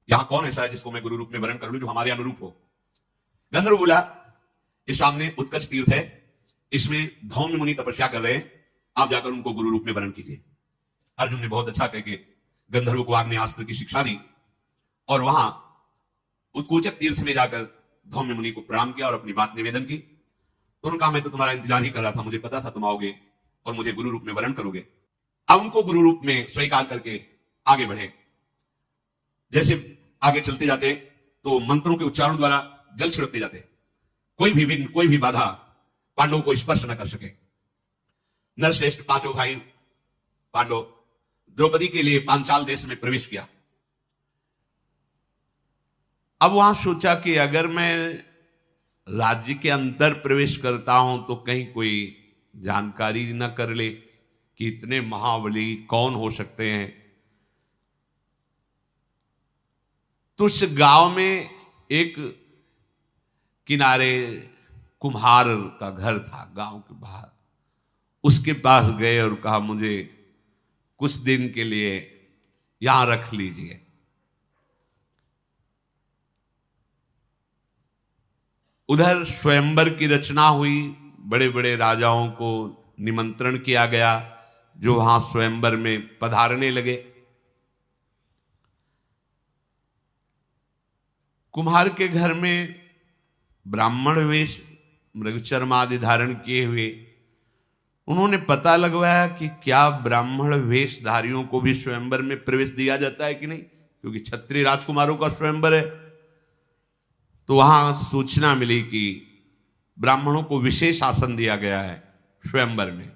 यहां कौन ऐसा है जिसको मैं गुरु रूप में वर्ण कर लूं जो हमारे अनुरूप हो? गंधर्व बोला, इस सामने उत्कर्ष तीर्थ है, इसमें धौम्य मुनि तपस्या कर रहे हैं, आप जाकर उनको गुरु रूप में वर्ण कीजिए। अर्जुन ने बहुत अच्छा कह के गंधर्व को आग्नेयास्त्र की शिक्षा दी और वहां उत्कोचक तीर्थ में जाकर धौम्य मुनि को प्रणाम किया और अपनी बात निवेदन की। तो उन्होंने कहा, मैं तो तुम्हारा इंतजार ही कर रहा था, मुझे पता था तुम आओगे और मुझे गुरु रूप में वर्ण करोगे। अब उनको गुरु रूप में स्वीकार करके आगे बढ़े। जैसे आगे चलते जाते तो मंत्रों के उच्चारण द्वारा जल छिड़कते जाते, कोई भी विघ्न, कोई भी बाधा पांडवों को स्पर्श न कर सके। नरश्रेष्ठ पांचों भाई पांडव द्रौपदी के लिए पांचाल देश में प्रवेश किया। अब वहां सोचा कि अगर मैं राज्य के अंदर प्रवेश करता हूं तो कहीं कोई जानकारी न कर ले कि इतने महाबली कौन हो सकते हैं। तो उस गांव में एक किनारे कुम्हार का घर था गांव के बाहर, उसके पास गए और कहा, मुझे कुछ दिन के लिए यहां रख लीजिए। उधर स्वयंवर की रचना हुई, बड़े बड़े राजाओं को निमंत्रण किया गया जो वहां स्वयंवर में पधारने लगे। कुम्हार के घर में ब्राह्मण वेश मृगचर्म आदि धारण किए हुए, उन्होंने पता लगवाया कि क्या ब्राह्मण वेशधारियों को भी स्वयंवर में प्रवेश दिया जाता है कि नहीं, क्योंकि क्षत्रिय राजकुमारों का स्वयंवर है। तो वहां सूचना मिली कि ब्राह्मणों को विशेष आसन दिया गया है स्वयंवर में।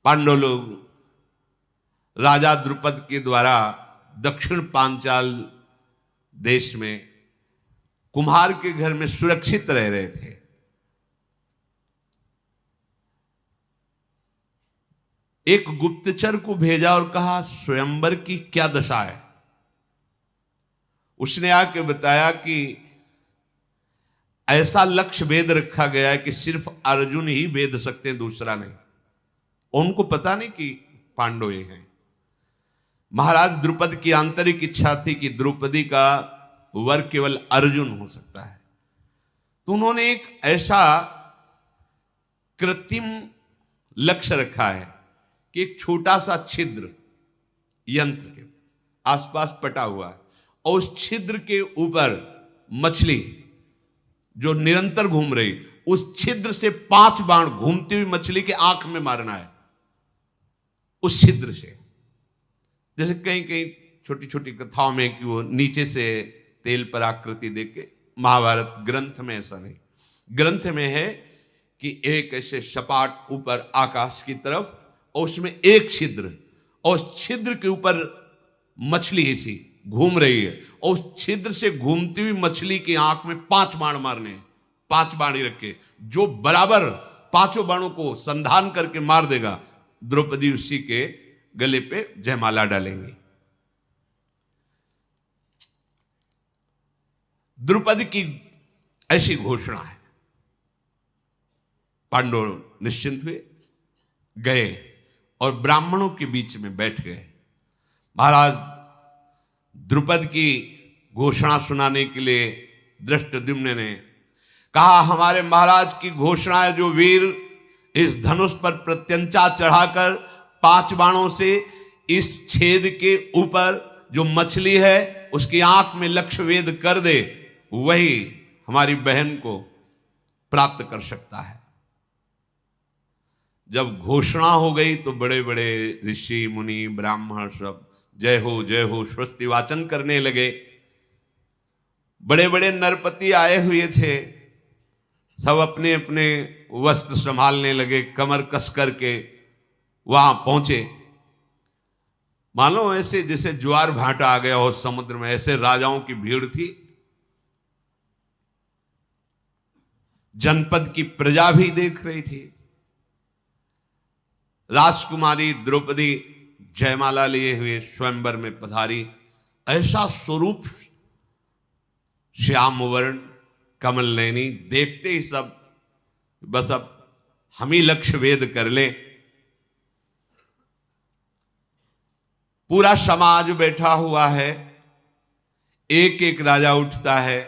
पांडव लोग राजा द्रुपद के द्वारा दक्षिण पांचाल देश में कुम्हार के घर में सुरक्षित रह रहे थे। एक गुप्तचर को भेजा और कहा, स्वयंवर की क्या दशा है? उसने आके बताया कि ऐसा लक्ष्य वेद रखा गया है कि सिर्फ अर्जुन ही वेद सकते हैं, दूसरा नहीं। उनको पता नहीं कि पांडव ये हैं। महाराज द्रुपद की आंतरिक इच्छा थी कि द्रौपदी का वर केवल अर्जुन हो सकता है। तो उन्होंने एक ऐसा कृत्रिम लक्ष्य रखा है कि एक छोटा सा छिद्र यंत्र के आसपास पटा हुआ है और उस छिद्र के ऊपर मछली जो निरंतर घूम रही, उस छिद्र से 5 बाण घूमती हुई मछली के आंख में मारना है। उस छिद्र से, जैसे कहीं कहीं छोटी छोटी कथाओं में कि वो नीचे से तेल पर आकृति देख के, महाभारत ग्रंथ में ऐसा नहीं। ग्रंथ में है कि एक ऐसे सपाट ऊपर आकाश की तरफ और उसमें एक छिद्र, और उस छिद्र के ऊपर मछली ऐसी घूम रही है और उस छिद्र से घूमती हुई मछली की आंख में 5 बाण मारने, 5 बाण ही रखे, जो बराबर 5 बाणों को संधान करके मार देगा, द्रौपदी उसी के गले पे जयमाला डालेंगी। द्रौपदी की ऐसी घोषणा है। पांडव निश्चिंत हुए, गए और ब्राह्मणों के बीच में बैठ गए। महाराज द्रुपद की घोषणा सुनाने के लिए धृष्टद्युम्न ने कहा, हमारे महाराज की घोषणा है, जो वीर इस धनुष पर प्रत्यंचा चढ़ाकर 5 बाणों से इस छेद के ऊपर जो मछली है उसकी आंख में लक्ष्य वेद कर दे, वही हमारी बहन को प्राप्त कर सकता है। जब घोषणा हो गई तो बड़े बड़े ऋषि मुनि ब्राह्मण सब जय हो स्वस्ति वाचन करने लगे। बड़े बड़े नरपति आए हुए थे, सब अपने अपने वस्त्र संभालने लगे, कमर कस करके वहां पहुंचे। मानो ऐसे जैसे ज्वार भाटा आ गया हो समुद्र में, ऐसे राजाओं की भीड़ थी। जनपद की प्रजा भी देख रही थी। राजकुमारी द्रौपदी जयमाला लिए हुए स्वयंवर में पधारी। ऐसा स्वरूप, श्याम वर्ण, कमल नयनी, देखते ही सब बस अब हम ही लक्ष्य वेद कर ले। पूरा समाज बैठा हुआ है, एक एक राजा उठता है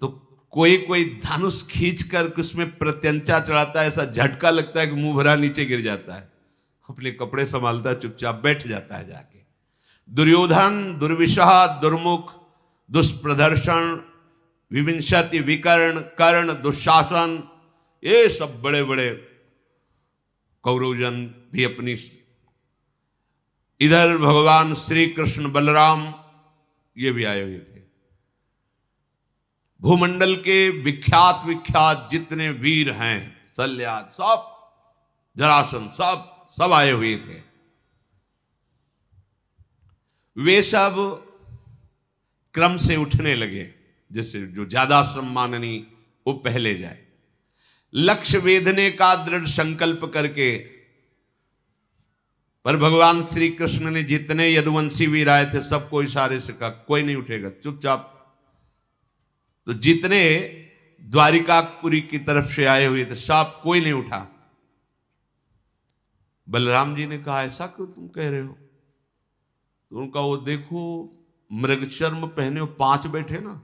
तो कोई कोई धनुष खींच कर उसमें प्रत्यंचा चढ़ाता है, ऐसा झटका लगता है कि मुंह भरा नीचे गिर जाता है, अपने कपड़े संभालता है, चुपचाप बैठ जाता है जाके। दुर्योधन, दुर्विशह, दुर्मुख, दुष्प्रदर्शन, विविंशति, विकर्ण, कर्ण, दुशासन, ये सब बड़े बड़े कौरवजन भी अपनी। इधर भगवान श्री कृष्ण बलराम ये भी आए हुए थे। भूमंडल के विख्यात विख्यात जितने वीर हैं, शल्याद, सब, जरासंध, सब आए हुए थे। वे सब क्रम से उठने लगे, जैसे जो ज्यादा सम्माननीय वो पहले जाए। लक्ष्य वेधने का दृढ़ संकल्प करके, पर भगवान श्री कृष्ण ने जितने यदुवंशी वीर आए थे सबको इशारे से कहा कोई नहीं उठेगा, चुपचाप। तो जितने द्वारिकापुरी की तरफ से आए हुए थे सब कोई नहीं उठा। बलराम जी ने कहा ऐसा क्यों तुम कह रहे हो? तो उनका वो देखो मृगचर्म पहने हो 5 बैठे ना,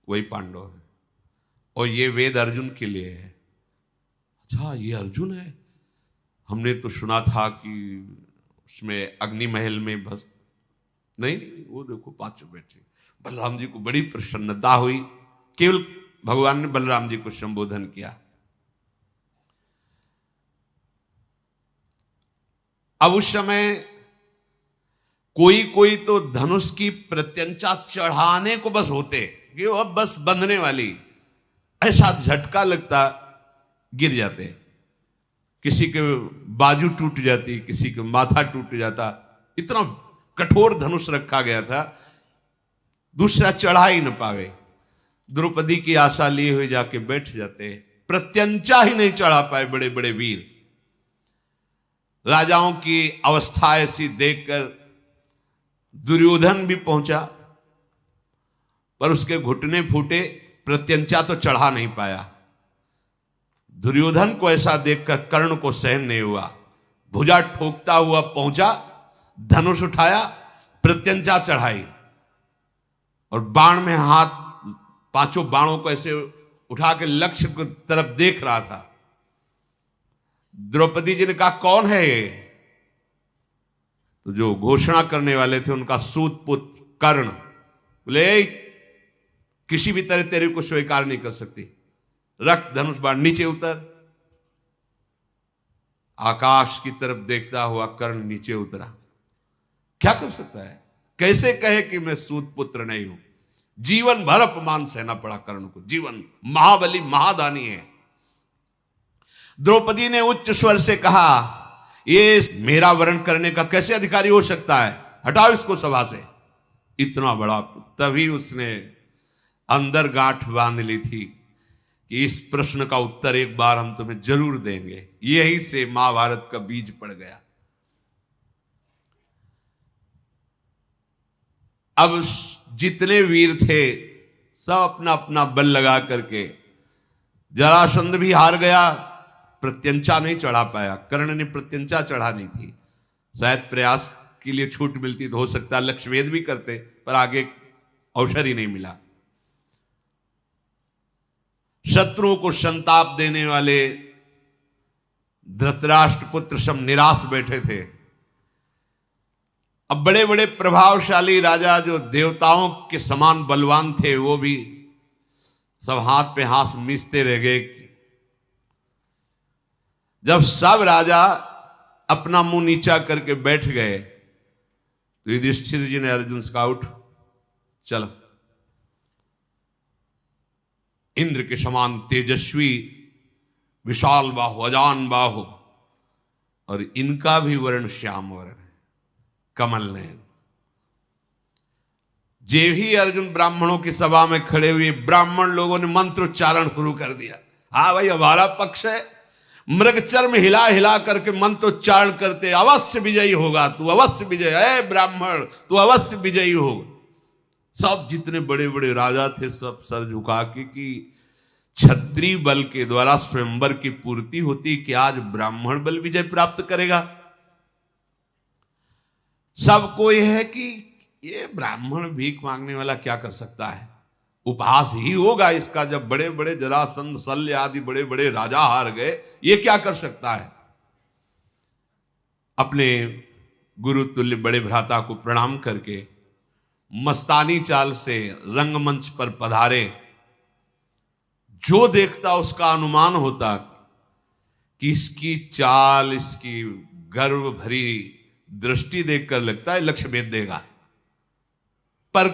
वही पांडव है, और ये वेद अर्जुन के लिए है। अच्छा ये अर्जुन है, हमने तो सुना था कि उसमें अग्नि महल में बस नहीं, वो देखो 5 बैठे। बलराम जी को बड़ी प्रसन्नता हुई, केवल भगवान ने बलराम जी को संबोधन किया। अब उस समय कोई कोई तो धनुष की प्रत्यंचा चढ़ाने को बस होते कि वो अब बस बंधने वाली, ऐसा झटका लगता गिर जाते, किसी के बाजू टूट जाती, किसी के माथा टूट जाता, इतना कठोर धनुष रखा गया था, दूसरा चढ़ा ही न पावे। द्रौपदी की आशा लिए हुए जाके बैठ जाते, प्रत्यंचा ही नहीं चढ़ा पाए बड़े बड़े वीर। राजाओं की अवस्था ऐसी देखकर दुर्योधन भी पहुंचा, पर उसके घुटने फूटे, प्रत्यंचा तो चढ़ा नहीं पाया। दुर्योधन को ऐसा देखकर कर्ण को सहन नहीं हुआ, भुजा ठोकता हुआ पहुंचा, धनुष उठाया, प्रत्यंचा चढ़ाई और बाण में हाथ, 5 बाणों को ऐसे उठा के लक्ष्य की तरफ देख रहा था। द्रौपदी जी ने कहा कौन है ये? तो जो घोषणा करने वाले थे उनका सूत पुत्र कर्ण बोले किसी भी तरह तेरे को स्वीकार नहीं कर सकती, रख धनुष बाण, नीचे उतर। आकाश की तरफ देखता हुआ कर्ण नीचे उतरा। क्या कर सकता है, कैसे कहे कि मैं सूत पुत्र नहीं हूं? जीवन भर अपमान सहना पड़ा कर्ण को, जीवन, महाबली महादानी है। द्रौपदी ने उच्च स्वर से कहा ये मेरा वर्ण करने का कैसे अधिकारी हो सकता है, हटाओ इसको सभा से। इतना बड़ा, तभी उसने अंदर गांठ बांध ली थी कि इस प्रश्न का उत्तर एक बार हम तुम्हें जरूर देंगे। यही से महाभारत का बीज पड़ गया। अब जितने वीर थे सब अपना अपना बल लगा करके, जरासंध भी हार गया, प्रत्यंचा नहीं चढ़ा पाया। कर्ण ने प्रत्यंचा चढ़ा ली थी, शायद प्रयास के लिए छूट मिलती तो हो सकता लक्ष्यवेद भी करते, पर आगे अवसर ही नहीं मिला। शत्रुओं को संताप देने वाले धृतराष्ट्र पुत्र सब निराश बैठे थे। अब बड़े बड़े प्रभावशाली राजा जो देवताओं के समान बलवान थे वो भी सब हाथ पे हाथ मिसते रह गए। जब सब राजा अपना मुंह नीचा करके बैठ गए तो युधिष्ठिर जी ने अर्जुन से कहा उठ चलो। इंद्र के समान तेजस्वी विशाल बाहु, अजान बाहु, और इनका भी वर्ण श्याम वर्ण है, कमल नयन। जे ही अर्जुन ब्राह्मणों की सभा में खड़े हुए, ब्राह्मण लोगों ने मंत्रोच्चारण शुरू कर दिया। हाँ भाई हमारा पक्ष है, मृगचर्म हिला हिला करके मंत्रोच्चारण करते, अवश्य विजयी होगा तू, अवश्य विजय है ब्राह्मण, तू अवश्य विजयी होगा। सब जितने बड़े बड़े राजा थे सब सर झुका के कि क्षत्रिय बल के द्वारा स्वयंवर की पूर्ति होती कि आज ब्राह्मण बल विजय प्राप्त करेगा। सबको यह है कि ये ब्राह्मण भीख मांगने वाला क्या कर सकता है, उपहास ही होगा इसका। जब बड़े बड़े जरासंध शल्य आदि बड़े बड़े राजा हार गए, ये क्या कर सकता है। अपने गुरु तुल्य बड़े भ्राता को प्रणाम करके मस्तानी चाल से रंगमंच पर पधारे। जो देखता उसका अनुमान होता कि इसकी चाल, इसकी गर्व भरी दृष्टि देखकर लगता है लक्ष्य भेद देगा। पर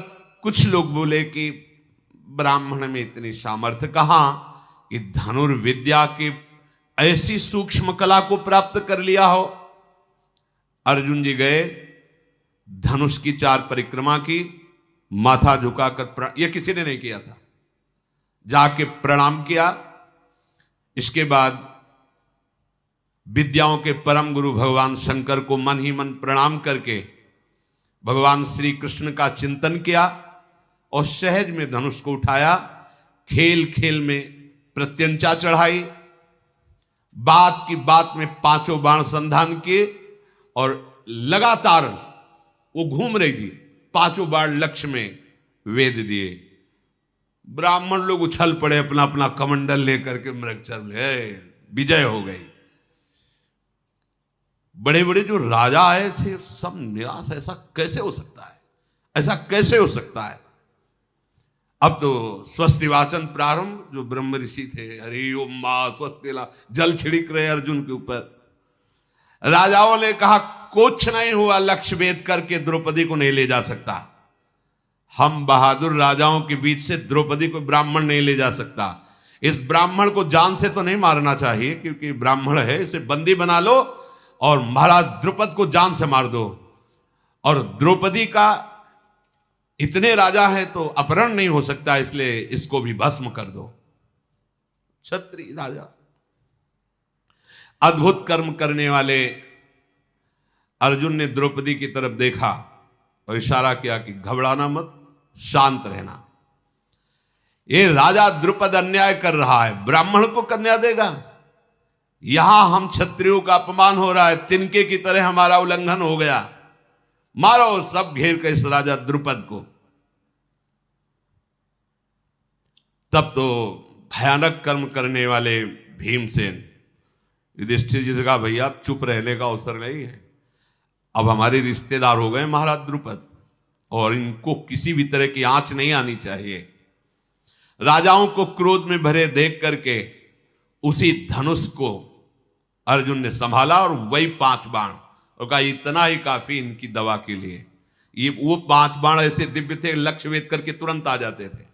कुछ लोग बोले कि ब्राह्मण में इतनी सामर्थ्य कहां कि धनुर्विद्या की ऐसी सूक्ष्म कला को प्राप्त कर लिया हो। अर्जुन जी गए, धनुष की 4 परिक्रमा की, माथा झुकाकर, यह किसी ने नहीं किया था, जाके प्रणाम किया। इसके बाद विद्याओं के परम गुरु भगवान शंकर को मन ही मन प्रणाम करके भगवान श्री कृष्ण का चिंतन किया और सहज में धनुष को उठाया। खेल खेल में प्रत्यंचा चढ़ाई, बात की बात में 5 बाण संधान किए और लगातार वो घूम रही थी, 5 बाण लक्ष्य में वेद दिए। ब्राह्मण लोग उछल पड़े अपना अपना कमंडल लेकर के, मृगचर ले विजय हो गई। बड़े बड़े जो राजा आए थे सब निराश, ऐसा कैसे हो सकता है, ऐसा कैसे हो सकता है। अब तो स्वस्ति वाचन प्रारंभ, जो ब्रह्म ऋषि थे, हरि ओम मां स्वस्ति ला, जल छिड़क रहे अर्जुन के ऊपर। राजाओं ने कहा कुछ नहीं हुआ, लक्ष्य भेद करके द्रौपदी को नहीं ले जा सकता। हम बहादुर राजाओं के बीच से द्रौपदी को ब्राह्मण नहीं ले जा सकता। इस ब्राह्मण को जान से तो नहीं मारना चाहिए क्योंकि ब्राह्मण है, इसे बंदी बना लो और महाराज द्रुपद को जान से मार दो। और द्रौपदी का इतने राजा हैं तो अपहरण नहीं हो सकता, इसलिए इसको भी भस्म कर दो। क्षत्रिय राजा, अद्भुत कर्म करने वाले अर्जुन ने द्रौपदी की तरफ देखा और इशारा किया कि घबराना मत, शांत रहना। ये राजा द्रुपद अन्याय कर रहा है, ब्राह्मण को कन्या देगा। यहां हम क्षत्रियों का अपमान हो रहा है, तिनके की तरह हमारा उल्लंघन हो गया। मारो सब घेर के इस राजा द्रुपद को। तब तो भयानक कर्म करने वाले भीमसेन युधिष्ठिर जी से कहा, भैया अब चुप रहने का अवसर नहीं है, अब हमारे रिश्तेदार हो गए महाराज द्रुपद और इनको किसी भी तरह की आंच नहीं आनी चाहिए। राजाओं को क्रोध में भरे देख करके उसी धनुष को अर्जुन ने संभाला और वही 5 बाण, और कहा इतना ही काफी इनकी दवा के लिए। ये वो 5 बाण ऐसे दिव्य थे, लक्ष्य भेद करके तुरंत आ जाते थे।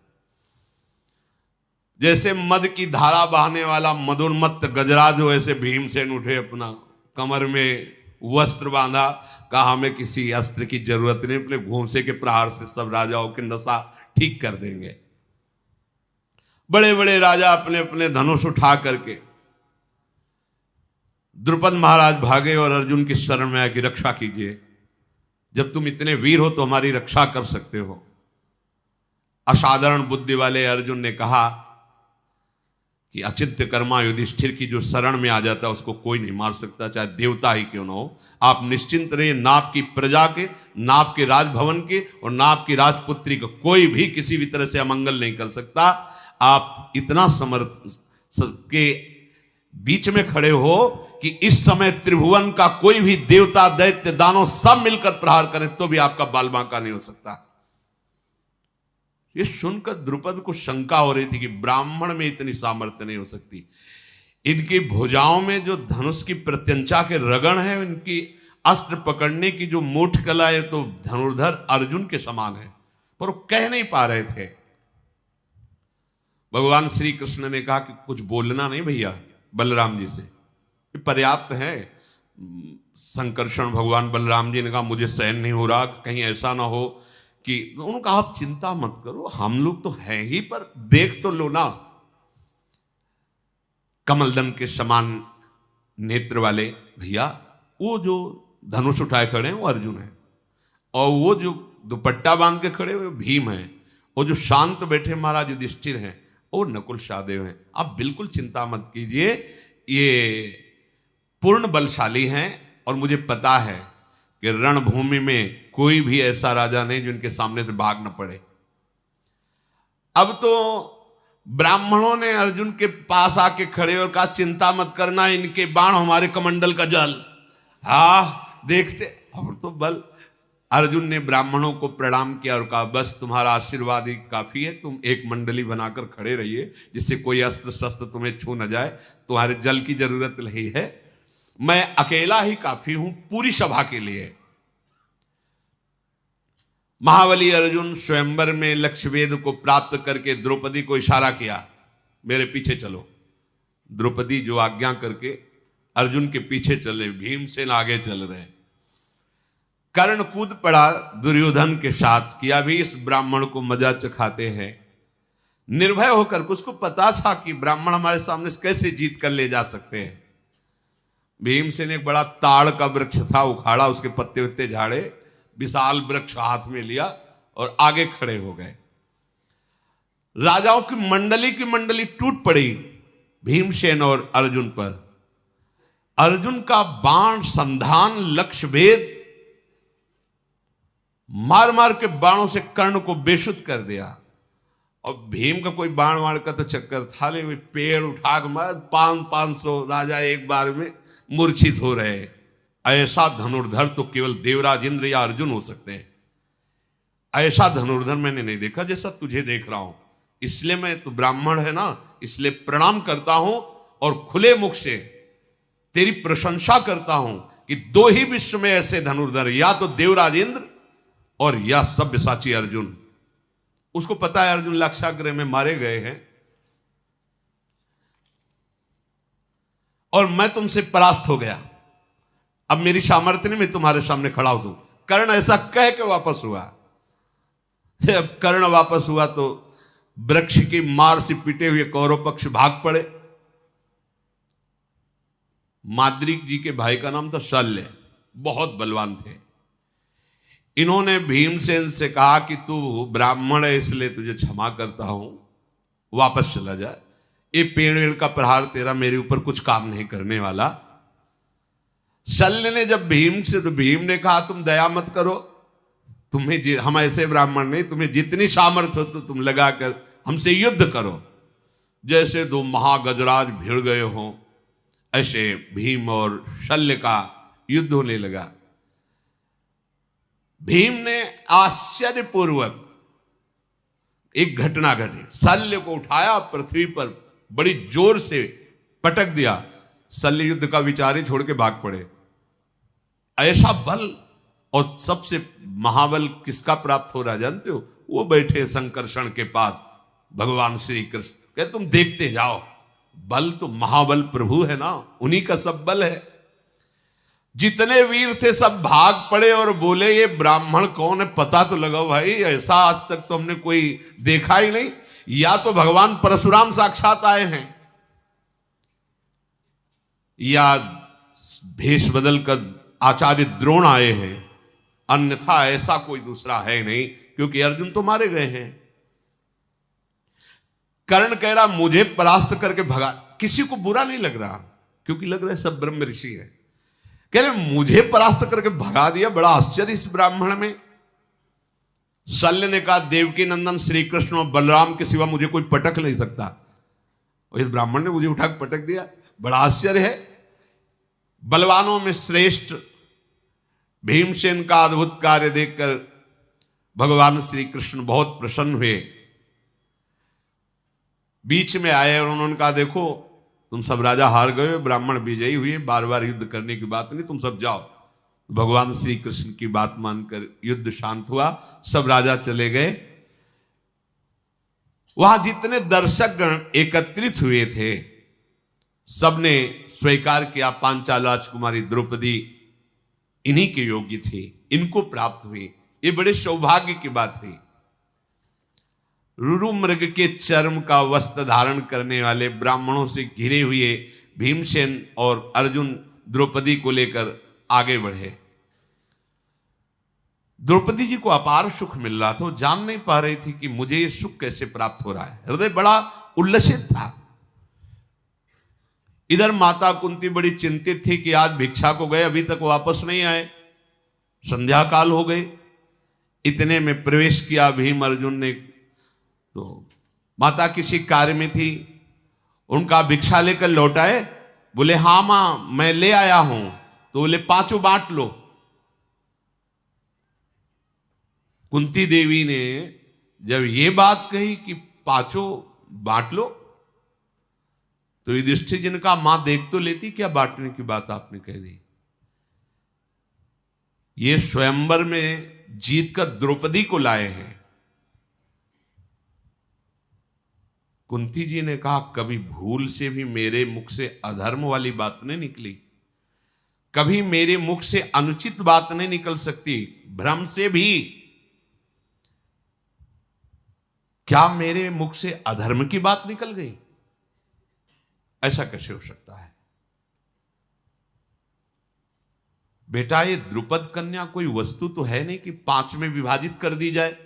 जैसे मद की धारा बहाने वाला मदोन्मत्त गजराज हो, ऐसे भीमसेन उठे, अपना कमर में वस्त्र बांधा, कहा हमें किसी अस्त्र की जरूरत नहीं, अपने घूंसे के प्रहार से सब राजाओं के नशा ठीक कर देंगे। बड़े बड़े राजा अपने अपने धनुष उठा करके द्रुपद महाराज भागे और अर्जुन की शरण में आके रक्षा कीजिए, जब तुम इतने वीर हो तो हमारी रक्षा कर सकते हो। असाधारण बुद्धि वाले अर्जुन ने कहा कि अचिंत्य कर्मा युधिष्ठिर की जो शरण में आ जाता है उसको कोई नहीं मार सकता, चाहे देवता ही क्यों ना हो। आप निश्चिंत रहिए, ना आपकी प्रजा के, ना आपके राजभवन के और ना आपकी राजपुत्री को कोई भी किसी भी तरह से अमंगल नहीं कर सकता। आप इतना समर्थ के बीच में खड़े हो कि इस समय त्रिभुवन का कोई भी देवता, दैत्य, दानव सब मिलकर प्रहार करें तो भी आपका बाल बांका नहीं हो सकता। ये सुनकर द्रुपद को शंका हो रही थी कि ब्राह्मण में इतनी सामर्थ्य नहीं हो सकती। इनकी भुजाओं में जो धनुष की प्रत्यंचा के रगड़ है, इनकी अस्त्र पकड़ने की जो मूठ कला है, तो धनुर्धर अर्जुन के समान है, पर वो कह नहीं पा रहे थे। भगवान श्री कृष्ण ने कहा कि कुछ बोलना नहीं भैया बलराम जी से, पर्याप्त है। संकर्षण भगवान बलराम जी ने कहा मुझे सहन नहीं हो रहा, कहीं ऐसा ना हो कि, उन्होंने कहा आप चिंता मत करो, हम लोग तो हैं ही, पर देख तो लो ना। कमलदन के समान नेत्र वाले भैया, वो जो धनुष उठाए खड़े हैं वो अर्जुन है, और वो जो दुपट्टा बांध के खड़े हुए भीम है, और जो शांत बैठे महाराज युधिष्ठिर हैं वो नकुल सहदेव हैं। आप बिल्कुल चिंता मत कीजिए, ये पूर्ण बलशाली हैं और मुझे पता है कि कि रणभूमि में कोई भी ऐसा राजा नहीं जो इनके सामने से भाग न पड़े। अब तो ब्राह्मणों ने अर्जुन के पास आके खड़े और कहा, चिंता मत करना, इनके बाण हमारे कमंडल का जल। हाँ देखते, और तो बल। अर्जुन ने ब्राह्मणों को प्रणाम किया और कहा, बस तुम्हारा आशीर्वाद ही काफी है, तुम एक मंडली बनाकर खड़े रहिए जिससे कोई अस्त्र शस्त्र तुम्हें छू न जाए, तुम्हारे जल की जरूरत नहीं है, मैं अकेला ही काफी हूं पूरी सभा के लिए। महाबली अर्जुन स्वयंवर में लक्ष्यवेद को प्राप्त करके द्रौपदी को इशारा किया, मेरे पीछे चलो। द्रौपदी जो आज्ञा करके अर्जुन के पीछे चले, भीमसेन आगे चल रहे। कर्ण कूद पड़ा दुर्योधन के साथ कि अभी इस ब्राह्मण को मजा चखाते हैं। निर्भय होकर, उसको पता था कि ब्राह्मण हमारे सामने कैसे जीत कर ले जा सकते हैं। भीमसेन एक बड़ा ताड़ का वृक्ष था, उखाड़ा, उसके पत्ते उत्ते झाड़े, विशाल वृक्ष हाथ में लिया और आगे खड़े हो गए। राजाओं की मंडली टूट पड़ी भीमसेन और अर्जुन पर। अर्जुन का बाण संधान लक्ष्य भेद मार मार के बाणों से कर्ण को बेशुद्ध कर दिया। और भीम का कोई बाण वाण का तो चक्कर था नहीं, पेड़ उठा के मार 500 राजा एक बार में मूर्छित हो रहे। ऐसा धनुर्धर तो केवल देवराज इंद्र या अर्जुन हो सकते हैं। ऐसा धनुर्धर मैंने नहीं देखा जैसा तुझे देख रहा हूं। इसलिए मैं, तो ब्राह्मण है ना, इसलिए प्रणाम करता हूं और खुले मुख से तेरी प्रशंसा करता हूं कि दो ही विश्व में ऐसे धनुर्धर, या तो देवराज इंद्र और या सब्यसाची अर्जुन। उसको पता है अर्जुन लक्षाग्रह में मारे गए हैं और मैं तुमसे परास्त हो गया, अब मेरी सामर्थ्य नहीं, मैं तुम्हारे सामने खड़ा हूं। कर्ण ऐसा कह के वापस हुआ। जब कर्ण वापस हुआ तो वृक्ष की मार से पिटे हुए कौरव पक्ष भाग पड़े। माद्रिक जी के भाई का नाम था शल्य, बहुत बलवान थे। इन्होंने भीमसेन से कहा कि तू ब्राह्मण है इसलिए तुझे क्षमा करता हूं, वापस चला जा, ये पेड़ का प्रहार तेरा मेरे ऊपर कुछ काम नहीं करने वाला। शल्य ने जब भीम से, तो भीम ने कहा तुम दया मत करो, तुम्हें, हम ऐसे ब्राह्मण नहीं, तुम्हें जितनी सामर्थ्य हो तो तुम लगाकर हमसे युद्ध करो। जैसे दो महागजराज भिड़ गए हों ऐसे भीम और शल्य का युद्ध होने लगा। भीम ने आश्चर्यपूर्वक एक घटना घटी, शल्य को उठाया, पृथ्वी पर बड़ी जोर से पटक दिया। शल्य युद्ध का विचार ही छोड़ के भाग पड़े। ऐसा बल, और सबसे महाबल किसका प्राप्त हो रहा जानते हो? वो बैठे संकर्षण के पास भगवान श्री कृष्ण, कहते तुम देखते जाओ, बल तो महाबल प्रभु है ना, उन्हीं का सब बल है। जितने वीर थे सब भाग पड़े और बोले ये ब्राह्मण कौन है, पता तो लगाओ भाई, ऐसा आज तक तो हमने कोई देखा ही नहीं। या तो भगवान परशुराम साक्षात आए हैं, या भेष बदल कर आचार्य द्रोण आए हैं, अन्यथा ऐसा कोई दूसरा है नहीं, क्योंकि अर्जुन तो मारे गए हैं। कर्ण कह रहा मुझे परास्त करके भगा, किसी को बुरा नहीं लग रहा क्योंकि लग रहा है सब ब्रह्म ऋषि है। कह रहे मुझे परास्त करके भगा दिया, बड़ा आश्चर्य इस ब्राह्मण में। शल्य ने कहा देवकी नंदन श्री कृष्ण और बलराम के सिवा मुझे कोई पटक नहीं सकता, और इस ब्राह्मण ने मुझे उठा के पटक दिया, बड़ा आश्चर्य है। बलवानों में श्रेष्ठ भीमसेन का अद्भुत कार्य देखकर भगवान श्री कृष्ण बहुत प्रसन्न हुए। बीच में आए और उन्होंने कहा देखो तुम सब राजा हार गए, ब्राह्मण विजयी हुए, बार बार युद्ध करने की बात नहीं, तुम सब जाओ। भगवान श्री कृष्ण की बात मानकर युद्ध शांत हुआ, सब राजा चले गए। वहां जितने दर्शक गण एकत्रित हुए थे सबने स्वीकार किया पांचाल राजकुमारी द्रौपदी इन्हीं के योग्य थी, इनको प्राप्त हुई। ये बड़े सौभाग्य की बात हुई। रुरु मृग के चर्म का वस्त्र धारण करने वाले ब्राह्मणों से घिरे हुए भीमसेन और अर्जुन द्रौपदी को लेकर आगे बढ़े। द्रौपदी जी को अपार सुख मिल रहा था, वो जान नहीं पा रही थी कि मुझे ये सुख कैसे प्राप्त हो रहा है। हृदय बड़ा उल्लसित था। इधर माता कुंती बड़ी चिंतित थी कि आज भिक्षा को गए, अभी तक वापस नहीं आए। संध्या काल हो गई। इतने में प्रवेश किया भीम अर्जुन ने। तो माता किसी कार्य में थी, उनका भिक्षा लेकर लौटाए। बोले हाँ मां मैं ले आया हूं। तो बोले पांचों बांट लो। कुंती देवी ने जब ये बात कही कि पांचों बांट लो, तो युधिष्ठिर जी ने कहा मां देख तो लेती, क्या बांटने की बात आपने कह दी। ये स्वयंवर में जीतकर द्रौपदी को लाए हैं। कुंती जी ने कहा कभी भूल से भी मेरे मुख से अधर्म वाली बात नहीं निकली, कभी मेरे मुख से अनुचित बात नहीं निकल सकती। भ्रम से भी क्या मेरे मुख से अधर्म की बात निकल गई? ऐसा कैसे हो सकता है? बेटा ये द्रुपद कन्या कोई वस्तु तो है नहीं कि 5 में विभाजित कर दी जाए।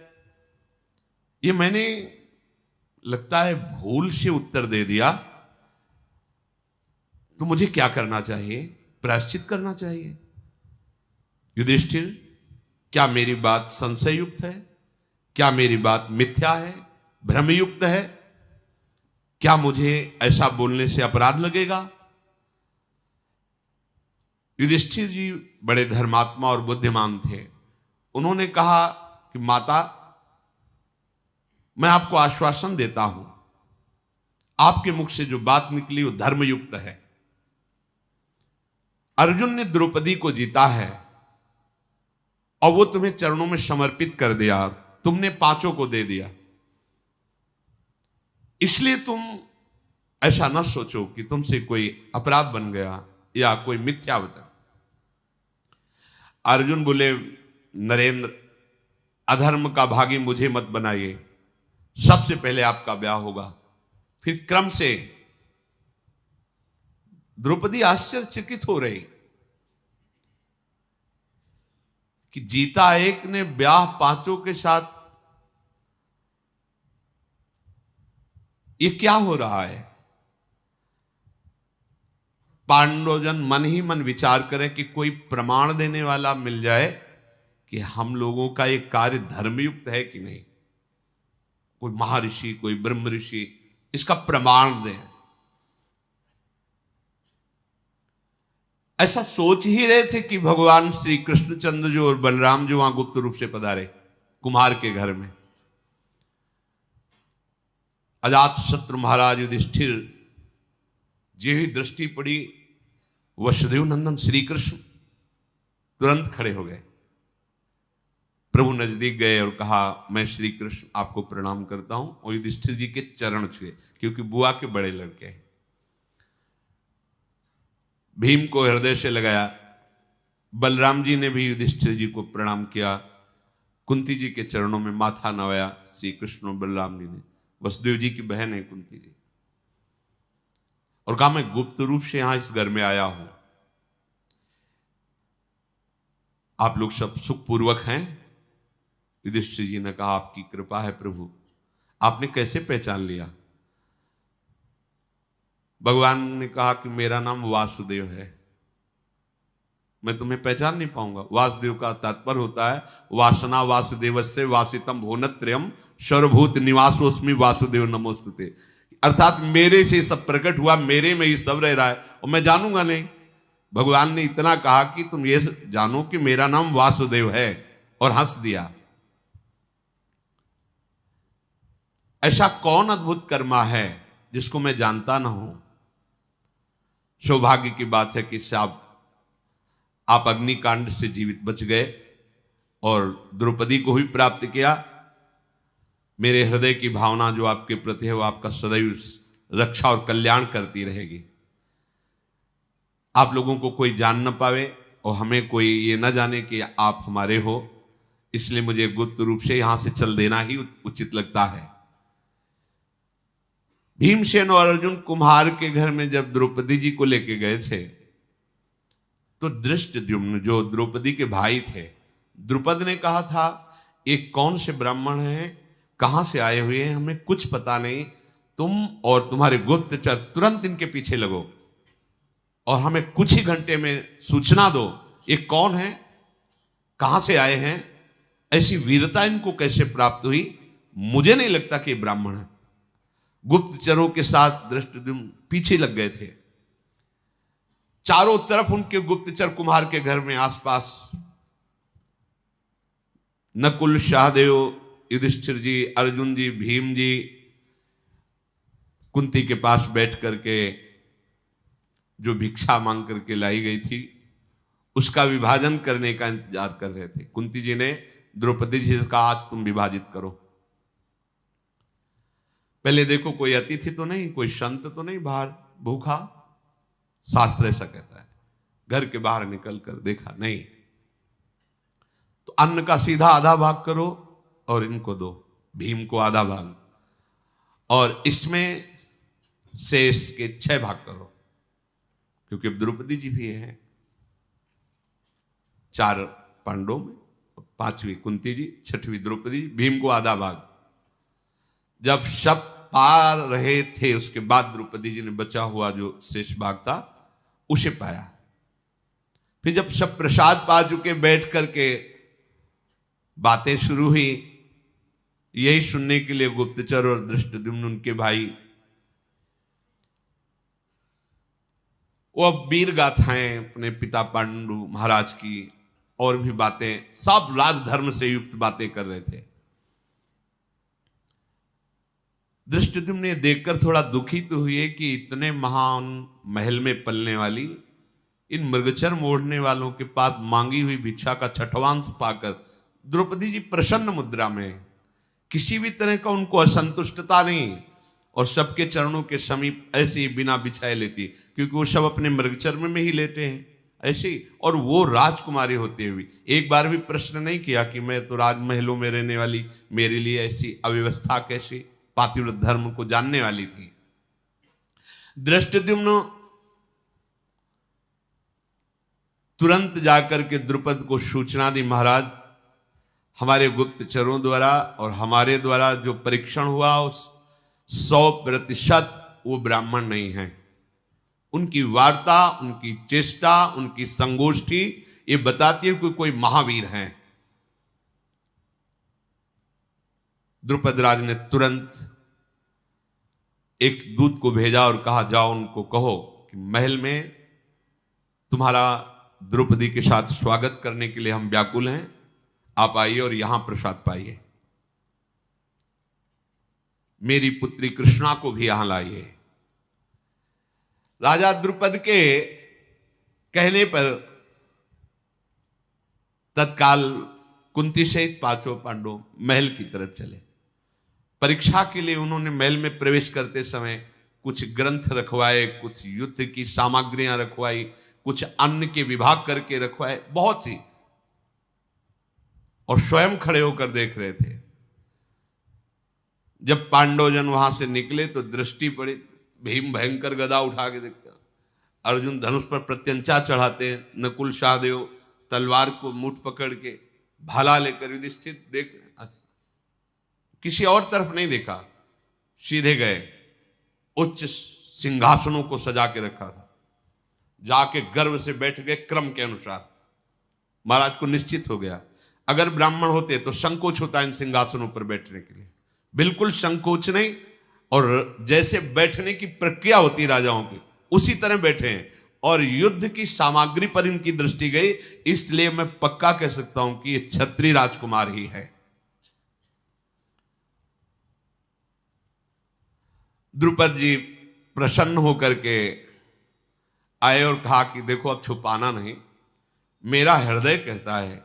ये मैंने लगता है भूल से उत्तर दे दिया, तो मुझे क्या करना चाहिए? प्रायश्चित करना चाहिए। युधिष्ठिर, क्या मेरी बात संशययुक्त है? क्या मेरी बात मिथ्या है, भ्रमयुक्त है? क्या मुझे ऐसा बोलने से अपराध लगेगा? युधिष्ठिर जी बड़े धर्मात्मा और बुद्धिमान थे। उन्होंने कहा कि माता मैं आपको आश्वासन देता हूं, आपके मुख से जो बात निकली वो धर्मयुक्त है। अर्जुन ने द्रौपदी को जीता है और वो तुम्हें चरणों में समर्पित कर दिया, तुमने 5 को दे दिया। इसलिए तुम ऐसा न सोचो कि तुमसे कोई अपराध बन गया या कोई मिथ्या वचन। अर्जुन बोले नरेंद्र, अधर्म का भागी मुझे मत बनाइए। सबसे पहले आपका ब्याह होगा, फिर क्रम से। द्रौपदी आश्चर्यचकित हो रही कि जीता एक ने, ब्याह 5 के साथ, ये क्या हो रहा है? पांडवजन मन ही मन विचार करें कि कोई प्रमाण देने वाला मिल जाए कि हम लोगों का ये कार्य धर्मयुक्त है कि नहीं। कोई महर्षि, कोई ब्रह्म ऋषि इसका प्रमाण दें। ऐसा सोच ही रहे थे कि भगवान श्री कृष्णचंद्र जो और बलराम जो वहां गुप्त रूप से पधारे कुम्हार के घर में। अजातशत्रु महाराज युधिष्ठिर जी ही दृष्टि पड़ी, वसुदेव नंदन श्री कृष्ण तुरंत खड़े हो गए। प्रभु नजदीक गए और कहा मैं श्री कृष्ण आपको प्रणाम करता हूं, और युधिष्ठिर जी के चरण छुए, क्योंकि बुआ के बड़े लड़के हैं। भीम को हृदय से लगाया। बलराम जी ने भी युधिष्ठिर जी को प्रणाम किया। कुंती जी के चरणों में माथा नवाया श्री कृष्ण और बलराम जी ने। वसुदेव जी की बहन है कुंती जी, और कहा मैं गुप्त रूप से यहां इस घर में आया हूं, आप लोग सब सुखपूर्वक हैं? युधिष्ठिर जी ने कहा आपकी कृपा है प्रभु। आपने कैसे पहचान लिया? भगवान ने कहा कि मेरा नाम वासुदेव है, मैं तुम्हें पहचान नहीं पाऊंगा। वासुदेव का तात्पर्य होता है वासना वासुदेवस्य वासितम भुवनत्रयम् सर्वभूत निवासोस्मि वासुदेव नमोस्तुते। अर्थात मेरे से सब प्रकट हुआ, मेरे में ही सब रह रहा है, और मैं जानूंगा नहीं। भगवान ने इतना कहा कि तुम ये जानो कि मेरा नाम वासुदेव है, और हंस दिया। ऐसा कौन अद्भुत कर्मा है जिसको मैं जानता ना हूं? सौभाग्य की बात है कि आप अग्निकांड से जीवित बच गए और द्रौपदी को ही प्राप्त किया। मेरे हृदय की भावना जो आपके प्रति है वो आपका सदैव रक्षा और कल्याण करती रहेगी। आप लोगों को कोई जान न पावे और हमें कोई ये न जाने कि आप हमारे हो, इसलिए मुझे गुप्त रूप से यहां से चल देना ही उचित लगता है। भीमसेन और अर्जुन कुम्हार के घर में जब द्रौपदी जी को लेके गए थे, तो धृष्टद्युम्न जो द्रौपदी के भाई थे, द्रुपद ने कहा था ये कौन से ब्राह्मण हैं, कहां से आए हुए हैं, हमें कुछ पता नहीं, तुम और तुम्हारे गुप्तचर तुरंत इनके पीछे लगो और हमें कुछ ही घंटे में सूचना दो, ये कौन है, कहां से आए हैं, ऐसी वीरता इनको कैसे प्राप्त हुई? मुझे नहीं लगता कि ब्राह्मण है। गुप्तचरों के साथ दृष्टिद्युम्न पीछे लग गए थे। चारों तरफ उनके गुप्तचर कुम्हार के घर में आसपास नकुल, सहदेव, युधिष्ठिर जी, अर्जुन जी, भीम जी कुंती के पास बैठ करके जो भिक्षा मांग करके लाई गई थी उसका विभाजन करने का इंतजार कर रहे थे। कुंती जी ने द्रौपदी जी से कहा, आज तुम विभाजित करो। पहले देखो कोई अतिथि तो नहीं, कोई संत तो नहीं बाहर भूखा, शास्त्र ऐसा कहता है। घर के बाहर निकल कर देखा, नहीं, तो अन्न का सीधा आधा भाग करो और इनको दो, भीम को आधा भाग, और इसमें शेष के 6 भाग करो, क्योंकि अब द्रौपदी जी भी है। 4 पांडवों में, 5वीं कुंती जी, 6वीं द्रौपदी, भीम को आधा भाग। जब सब पा रहे थे उसके बाद द्रौपदी जी ने बचा हुआ जो शेष भाग था उसे पाया। फिर जब सब प्रसाद पा चुके बैठ करके बातें शुरू हुई, यही सुनने के लिए गुप्तचर और दृष्टिद्युम्न उनके भाई वो अब वीर गाथाएं अपने पिता पांडु महाराज की और भी बातें, सब राजधर्म से युक्त बातें कर रहे थे। दृष्टिद्युम्न ने देखकर थोड़ा दुखी तो हुए कि इतने महान महल में पलने वाली इन मृगचर मोड़ने वालों के पास मांगी हुई भिक्षा का छठवांश पाकर द्रौपदी जी प्रसन्न मुद्रा में, किसी भी तरह का उनको असंतुष्टता नहीं, और सबके चरणों के समीप ऐसे ही बिना बिछाए लेटी, क्योंकि वो सब अपने मृगचर में ही लेटे हैं ऐसे ही, और वो राजकुमारी होते हुए एक बार भी प्रश्न नहीं किया कि मैं तो राजमहलों में रहने वाली, मेरे लिए ऐसी अव्यवस्था कैसी? पातिव्रत धर्म को जानने वाली थी। दृष्टिद्युम्न तुरंत जाकर के द्रुपद को सूचना दी, महाराज हमारे गुप्तचरों द्वारा और हमारे द्वारा जो परीक्षण हुआ उस 100% वो ब्राह्मण नहीं है। उनकी वार्ता, उनकी चेष्टा, उनकी संगोष्ठी ये बताती है कि कोई महावीर हैं। द्रुपद राज ने तुरंत एक दूत को भेजा और कहा, जाओ उनको कहो कि महल में तुम्हारा द्रौपदी के साथ स्वागत करने के लिए हम व्याकुल हैं, आप आइए और यहां प्रसाद पाइए। मेरी पुत्री कृष्णा को भी यहां लाइए। राजा द्रुपद के कहने पर तत्काल कुंती सहित 5 पांडव महल की तरफ चले। परीक्षा के लिए उन्होंने महल में प्रवेश करते समय कुछ ग्रंथ रखवाए, कुछ युद्ध की सामग्रियां रखवाई, कुछ अन्न के विभाग करके रखवाए, बहुत सी, और स्वयं खड़े होकर देख रहे थे। जब पांडवजन वहां से निकले तो दृष्टि पड़ी, भीम भयंकर गदा उठा के देखता, अर्जुन धनुष पर प्रत्यंचा चढ़ाते, नकुल सहदेव तलवार को मुठ पकड़ के भाला लेकर, युधिष्ठिर देख, किसी और तरफ नहीं देखा, सीधे गए। उच्च सिंहासनों को सजा के रखा था, जाके गर्व से बैठ गए क्रम के अनुसार। महाराज को निश्चित हो गया अगर ब्राह्मण होते तो संकोच होता इन सिंहासनों पर बैठने के लिए, बिल्कुल संकोच नहीं, और जैसे बैठने की प्रक्रिया होती राजाओं की उसी तरह बैठे हैं, और युद्ध की सामग्री पर इनकी दृष्टि गई, इसलिए मैं पक्का कह सकता हूं कि ये क्षत्रिय राजकुमार ही है। द्रुपद जी प्रसन्न होकर के आए और कहा कि देखो अब छुपाना नहीं, मेरा हृदय कहता है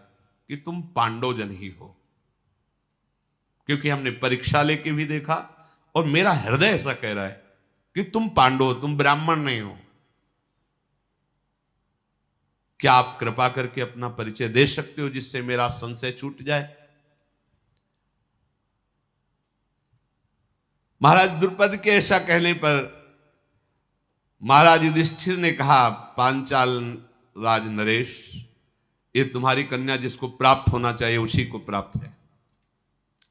कि तुम पांडवजन ही हो, क्योंकि हमने परीक्षा लेके भी देखा और मेरा हृदय ऐसा कह रहा है कि तुम पांडव हो, तुम ब्राह्मण नहीं हो। क्या आप कृपा करके अपना परिचय दे सकते हो जिससे मेरा संशय छूट जाए? महाराज द्रुपद के ऐसा कहने पर महाराज युधिष्ठिर ने कहा, पांचाल राज नरेश, ये तुम्हारी कन्या जिसको प्राप्त होना चाहिए उसी को प्राप्त है।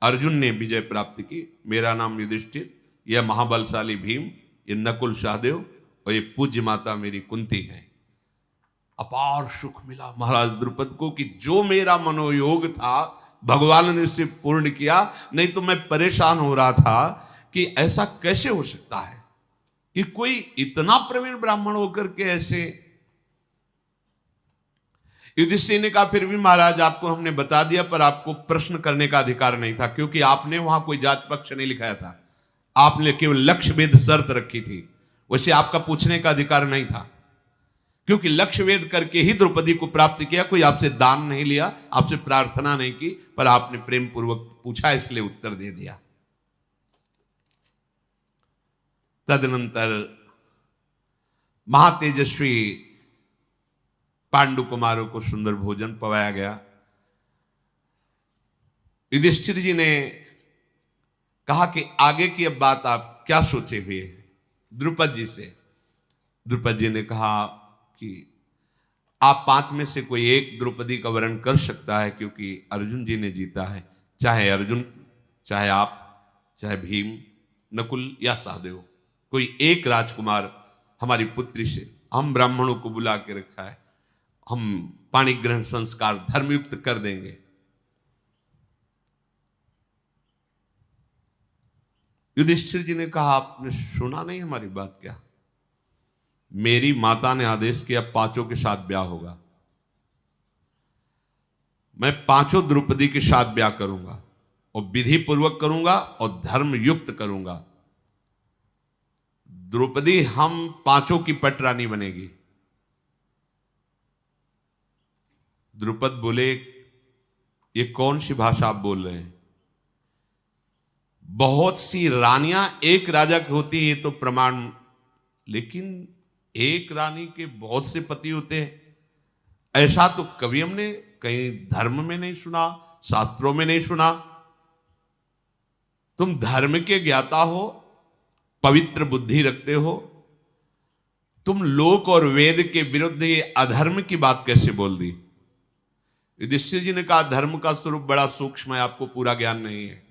अर्जुन ने विजय प्राप्त की, मेरा नाम युधिष्ठिर, यह महाबलशाली भीम, ये नकुल सहदेव और ये पूज्य माता मेरी कुंती है। अपार सुख मिला महाराज द्रुपद को कि जो मेरा मनोयोग था भगवान ने उसे पूर्ण किया, नहीं तो मैं परेशान हो रहा था कि ऐसा कैसे हो सकता है कि कोई इतना प्रवीण ब्राह्मण होकर के ऐसे। युधिष्ठिर ने कहा फिर भी महाराज आपको हमने बता दिया, पर आपको प्रश्न करने का अधिकार नहीं था, क्योंकि आपने वहां कोई जात पक्ष नहीं लिखाया था, आपने केवल लक्ष्य भेद शर्त रखी थी, वैसे आपका पूछने का अधिकार नहीं था, क्योंकि लक्ष्य वेद करके ही द्रौपदी को प्राप्त किया। कोई आपसे दान नहीं लिया, आपसे प्रार्थना नहीं की, पर आपने प्रेम पूर्वक पूछा इसलिए उत्तर दे दिया। तदनंतर महातेजस्वी पांडु कुमारों को सुंदर भोजन पवाया गया। युधिष्ठिर जी ने कहा कि आगे की अब बात आप क्या सोचे हुए हैं द्रुपद जी से। द्रुपद जी ने कहा कि आप 5 में से कोई एक द्रौपदी का वर्ण कर सकता है, क्योंकि अर्जुन जी ने जीता है, चाहे अर्जुन, चाहे आप, चाहे भीम, नकुल या सहदेव, कोई एक राजकुमार हमारी पुत्री से, हम ब्राह्मणों को बुला के रखा है, हम पाणी ग्रहण संस्कार धर्मयुक्त कर देंगे। युधिष्ठिर जी ने कहा आपने सुना नहीं हमारी बात क्या? मेरी माता ने आदेश किया 5 के साथ ब्याह होगा, मैं 5 द्रौपदी के साथ ब्याह करूंगा और विधि पूर्वक करूंगा और धर्म युक्त करूंगा। द्रौपदी हम 5 की पटरानी बनेगी। द्रुपद बोले ये कौन सी भाषा आप बोल रहे हैं? बहुत सी रानियां एक राजा की होती है ये तो प्रमाण, लेकिन एक रानी के बहुत से पति होते हैं, ऐसा तो कभी हमने कहीं धर्म में नहीं सुना, शास्त्रों में नहीं सुना। तुम धर्म के ज्ञाता हो, पवित्र बुद्धि रखते हो, तुम लोक और वेद के विरुद्ध ये अधर्म की बात कैसे बोल दी? युधिष्ठिर जी ने कहा धर्म का स्वरूप बड़ा सूक्ष्म है, आपको पूरा ज्ञान नहीं है।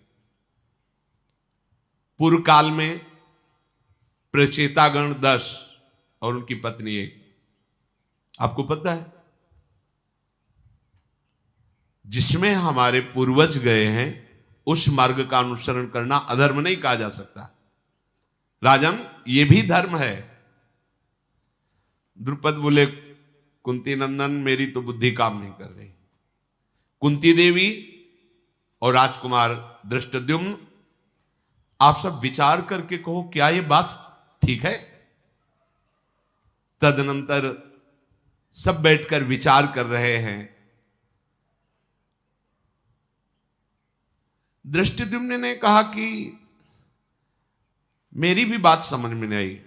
पूर्व काल में प्रचेतागण 10 और उनकी पत्नी 1, आपको पता है, जिसमें हमारे पूर्वज गए हैं उस मार्ग का अनुसरण करना अधर्म नहीं कहा जा सकता। राजन ये भी धर्म है। द्रुपद बोले कुंती नंदन मेरी तो बुद्धि काम नहीं कर रही। कुंती देवी और राजकुमार धृष्टद्युम्न आप सब विचार करके कहो क्या ये बात ठीक है? तदनंतर सब बैठकर विचार कर रहे हैं। धृष्टद्युम्न ने कहा कि मेरी भी बात समझ में नहीं आई।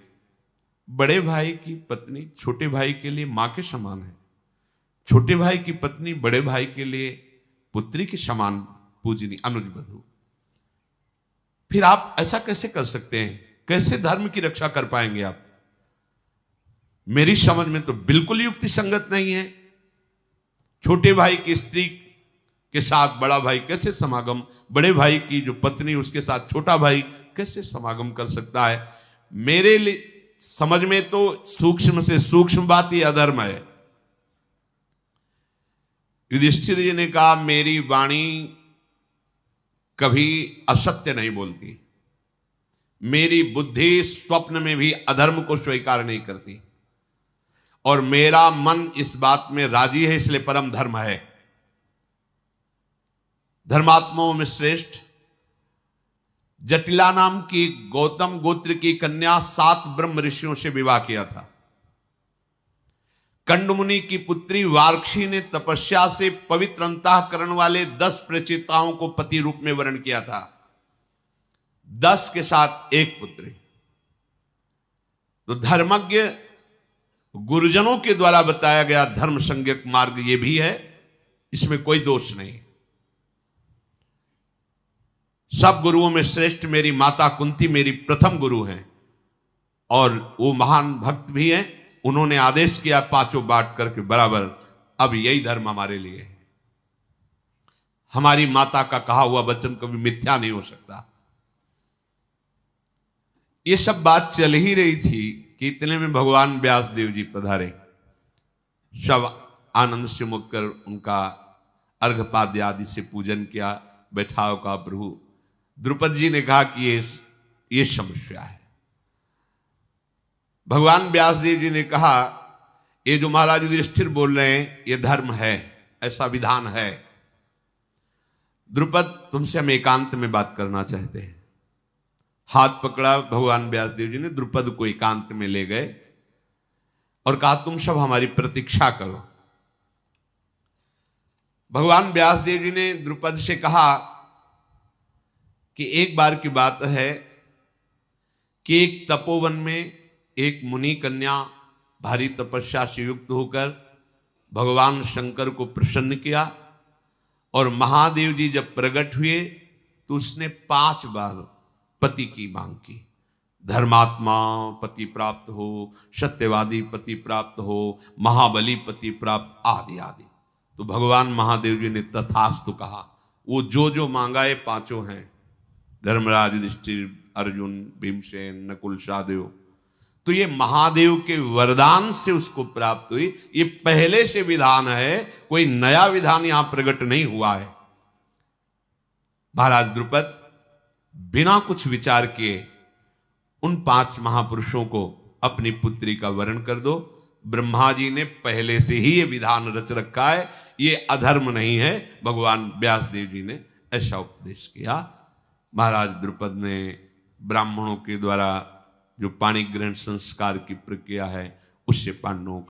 बड़े भाई की पत्नी छोटे भाई के लिए मां के समान है, छोटे भाई की पत्नी बड़े भाई के लिए पुत्री के समान पूजनी अनुज बधू। फिर आप ऐसा कैसे कर सकते हैं? कैसे धर्म की रक्षा कर पाएंगे आप? मेरी समझ में तो बिल्कुल युक्ति संगत नहीं है। छोटे भाई की स्त्री के साथ बड़ा भाई कैसे समागम, बड़े भाई की जो पत्नी उसके साथ छोटा भाई कैसे समागम कर सकता है? मेरे लिए समझ में तो सूक्ष्म से सूक्ष्म बात ही अधर्म है। युधिष्ठिर जी ने कहा मेरी वाणी कभी असत्य नहीं बोलती, मेरी बुद्धि स्वप्न में भी अधर्म को स्वीकार नहीं करती, और मेरा मन इस बात में राजी है, इसलिए परम धर्म है। धर्मात्माओं में श्रेष्ठ जटिला नाम की गौतम गोत्र की कन्या 7 ब्रह्म ऋषियों से विवाह किया था। कंडमुनि की पुत्री वार्क्षी ने तपस्या से पवित्र अंतःकरण वाले 10 प्रचेताओं को पति रूप में वर्ण किया था, 10 के साथ एक पुत्री। तो धर्मज्ञ गुरुजनों के द्वारा बताया गया धर्म संज्ञक मार्ग ये भी है, इसमें कोई दोष नहीं। सब गुरुओं में श्रेष्ठ मेरी माता कुंती मेरी प्रथम गुरु हैं, और वो महान भक्त भी हैं। उन्होंने आदेश किया 5 बांट करके बराबर, अब यही धर्म हमारे लिए है। हमारी माता का कहा हुआ वचन कभी मिथ्या नहीं हो सकता। ये सब बात चल ही रही थी कि इतने में भगवान व्यासदेव जी पधारे। सब आनंद से मुक्त कर उनका अर्घपाद्य आदि से पूजन किया। बैठाओ का प्रभु। द्रुपद जी ने कहा कि ये समस्या है। भगवान व्यासदेव जी ने कहा ये जो महाराज युधिष्ठिर बोल रहे हैं ये धर्म है, ऐसा विधान है। द्रुपद तुमसे हम एकांत में बात करना चाहते हैं। हाथ पकड़ा भगवान व्यासदेव जी ने, द्रुपद को एकांत में ले गए और कहा तुम सब हमारी प्रतीक्षा करो। भगवान व्यासदेव जी ने द्रुपद से कहा कि एक बार की बात है कि एक तपोवन में एक मुनि कन्या भारी तपस्या से युक्त होकर भगवान शंकर को प्रसन्न किया और महादेव जी जब प्रकट हुए तो उसने 5 बार पति की मांग की। धर्मात्मा पति प्राप्त हो, सत्यवादी पति प्राप्त हो, महाबली पति प्राप्त आदि आदि। तो भगवान महादेव जी ने तथास्तु कहा। वो जो जो मांगा ये 5 हैं, धर्मराज, युधिष्ठिर, अर्जुन, भीमसेन, नकुल, सहदेव। तो ये महादेव के वरदान से उसको प्राप्त हुई। ये पहले से विधान है, कोई नया विधान यहां प्रकट नहीं हुआ है। महाराज द्रुपद बिना कुछ विचार किए उन 5 महापुरुषों को अपनी पुत्री का वरण कर दो। ब्रह्मा जी ने पहले से ही ये विधान रच रखा है, ये अधर्म नहीं है। भगवान व्यासदेव जी ने ऐसा उपदेश किया। महाराज द्रुपद ने ब्राह्मणों के द्वारा जो पाणी ग्रहण संस्कार की प्रक्रिया है उससे पांडवों